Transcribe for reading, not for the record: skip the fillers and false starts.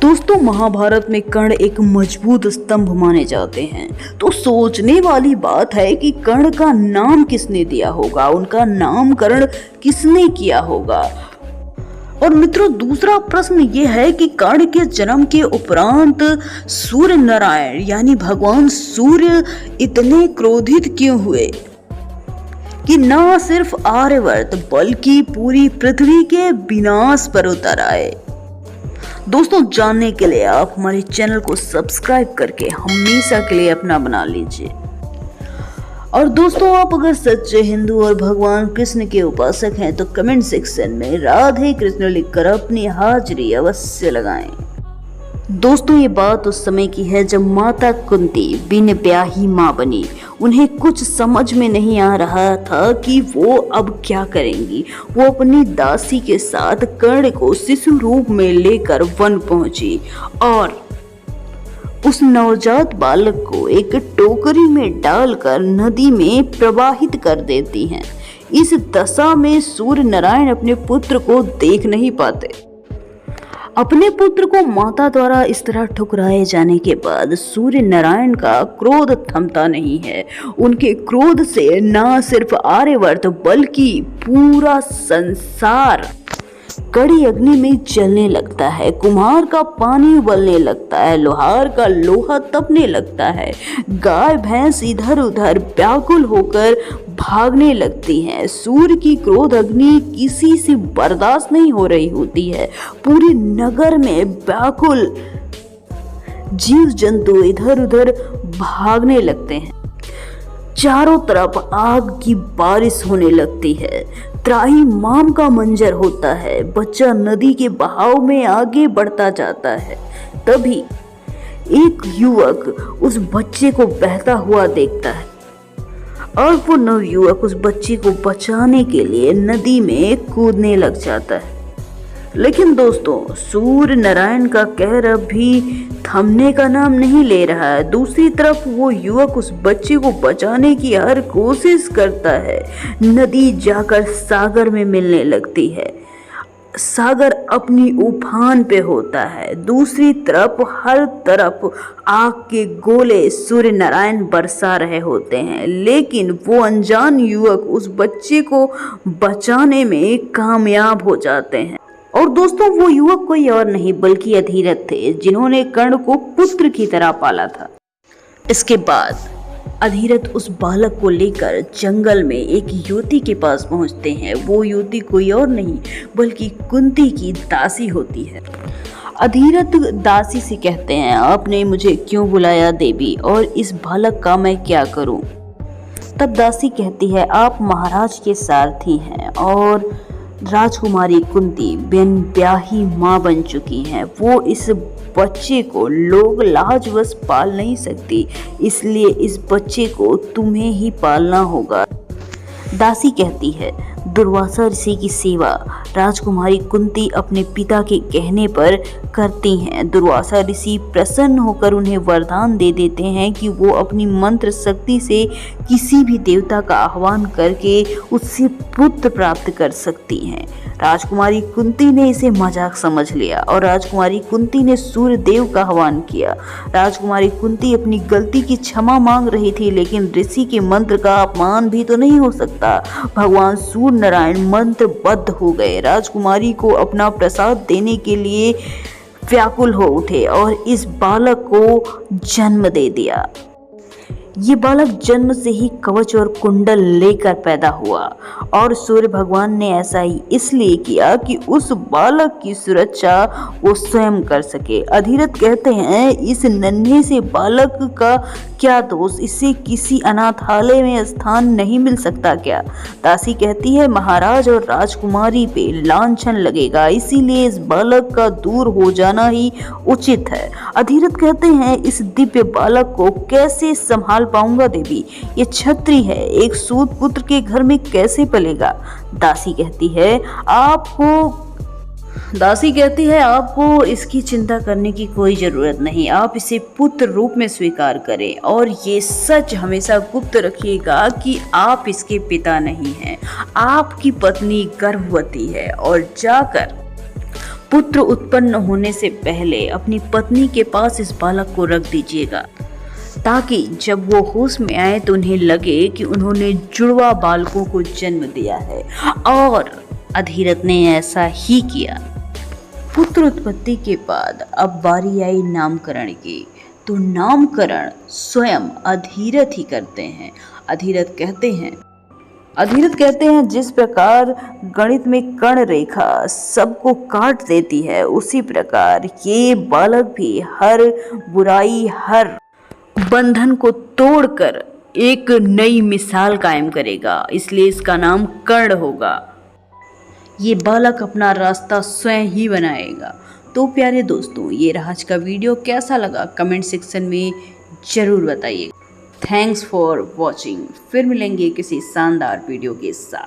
दोस्तों, महाभारत में कर्ण एक मजबूत स्तंभ माने जाते हैं। तो सोचने वाली बात है कि कर्ण का नाम किसने दिया होगा, उनका नामकरण किसने किया होगा। और मित्रों, दूसरा प्रश्न ये है कि कर्ण के जन्म के उपरांत सूर्य नारायण यानी भगवान सूर्य इतने क्रोधित क्यों हुए कि न सिर्फ आर्यवर्त बल्कि पूरी पृथ्वी के विनाश पर उतर आए। दोस्तों, जानने के लिए आप हमारे चैनल को सब्सक्राइब करके हमेशा के लिए अपना बना लीजिए। और दोस्तों, आप अगर सच्चे हिंदू और भगवान कृष्ण के उपासक हैं तो कमेंट सेक्शन में राधे कृष्ण लिखकर अपनी हाजिरी अवश्य लगाएं। दोस्तों, ये बात उस समय की है जब माता कुंती बिन ब्याही माँ बनी। उन्हें कुछ समझ में नहीं आ रहा था कि वो अब क्या करेंगी। वो अपनी दासी के साथ कर्ण को शिशु रूप में लेकर वन पहुंची और उस नवजात बालक को एक टोकरी में डालकर नदी में प्रवाहित कर देती हैं। इस दशा में सूर्य नारायण अपने पुत्र को देख नहीं पाते। अपने पुत्र को माता द्वारा इस तरह ठुकराए जाने के बाद सूर्य नारायण का क्रोध थमता नहीं है। उनके क्रोध से न सिर्फ आर्यवर्त बल्कि पूरा संसार कड़ी अग्नि में जलने लगता है। कुम्हार का पानी उबलने लगता है, लोहार का लोहा तपने लगता है। गाय भैंस इधर उधर व्याकुल होकर भागने लगती हैं। सूर्य की क्रोध अग्नि किसी से बर्दाश्त नहीं हो रही होती है। पूरे नगर में व्याकुल जीव जंतु इधर उधर भागने लगते हैं। चारों तरफ आग की बारिश होने लगती है। त्राही माम का मंजर होता है। बच्चा नदी के बहाव में आगे बढ़ता जाता है। तभी एक युवक उस बच्चे को बहता हुआ देखता है और वो नवयुवक उस बच्चे को बचाने के लिए नदी में कूदने लग जाता है। लेकिन दोस्तों, सूर्य नारायण का कहर अब भी थमने का नाम नहीं ले रहा है। दूसरी तरफ वो युवक उस बच्चे को बचाने की हर कोशिश करता है। नदी जाकर सागर में मिलने लगती है। सागर अपनी उफान पे होता है। दूसरी तरफ हर तरफ आग के गोले सूर्य नारायण बरसा रहे होते हैं। लेकिन वो अनजान युवक उस बच्चे को बचाने में कामयाब हो जाते हैं। और दोस्तों, वो युवक कोई और नहीं बल्कि अधिरथ थे, जिन्होंने कर्ण को पुत्र की तरह पाला था। इसके बाद अधिरथ उस बालक को लेकर जंगल में एक युवती के पास पहुंचते हैं। वो युवती कोई और नहीं बल्कि कुंती की दासी होती है। अधिरथ दासी से कहते हैं, आपने मुझे क्यों बुलाया देवी, और इस बालक का मैं क्या करूं? तब दासी कहती है, आप महाराज के सारथी हैं और राजकुमारी कुंती बिन ब्याही माँ बन चुकी हैं। वो इस बच्चे को लोग लाजवश पाल नहीं सकती, इसलिए इस बच्चे को तुम्हें ही पालना होगा। दासी कहती है, दुर्वासा ऋषि की सेवा राजकुमारी कुंती अपने पिता के कहने पर करती हैं। दुर्वासा ऋषि प्रसन्न होकर उन्हें वरदान दे देते हैं कि वो अपनी मंत्र शक्ति से किसी भी देवता का आह्वान करके उससे पुत्र प्राप्त कर सकती हैं। राजकुमारी कुंती ने इसे मजाक समझ लिया और राजकुमारी कुंती ने सूर्य देव का आह्वान किया। राजकुमारी कुंती अपनी गलती की क्षमा मांग रही थी, लेकिन ऋषि के मंत्र का अपमान भी तो नहीं हो सकता। भगवान सूर्य नारायण मंत्रबद्ध हो गए। राजकुमारी को अपना प्रसाद देने के लिए व्याकुल हो उठे और इस बालक को जन्म दे दिया। ये बालक जन्म से ही कवच और कुंडल लेकर पैदा हुआ और सूर्य भगवान ने ऐसा ही इसलिए किया कि उस बालक की सुरक्षा वो स्वयं कर सके। अधिरथ कहते हैं, इस नन्हे से बालक का क्या दोष, इसे किसी अनाथालय में स्थान नहीं मिल सकता क्या? दासी कहती है, महाराज और राजकुमारी पे लांछन लगेगा, इसीलिए इस बालक का दूर हो जाना ही उचित है। अधिरथ कहते हैं, इस दिव्य बालक को कैसे संभाल पाऊंगा देवी? ये छत्री है, एक सूत पुत्र के घर में कैसे पलेगा? दासी कहती है, आपको इसकी चिंता करने की कोई जरूरत नहीं। आप इसे पुत्र रूप में स्वीकार करें और ये सच हमेशा गुप्त रखिएगा कि आप इसके पिता नहीं हैं। आपकी पत्नी गर्भवती है और जाकर पुत्र उत्पन्न होने से पहले अपनी पत्नी के पास इस बालक को रख दीजिएगा, ताकि जब वो होश में आए तो उन्हें लगे कि उन्होंने जुड़वा बालकों को जन्म दिया है। और अधिरथ ने ऐसा ही किया। पुत्र उत्पत्ति के बाद अब बारी आई नामकरण की, तो नामकरण स्वयं अधिरथ ही करते हैं। अधिरथ कहते हैं जिस प्रकार गणित में कर्ण रेखा सबको काट देती है, उसी प्रकार ये बालक भी हर बुराई, हर बंधन को तोड़कर एक नई मिसाल कायम करेगा, इसलिए इसका नाम कर्ण होगा। ये बालक अपना रास्ता स्वयं ही बनाएगा। तो प्यारे दोस्तों, ये रहा आज का वीडियो। कैसा लगा कमेंट सेक्शन में जरूर बताइए। Thanks for watching. फिर मिलेंगे किसी शानदार वीडियो के साथ।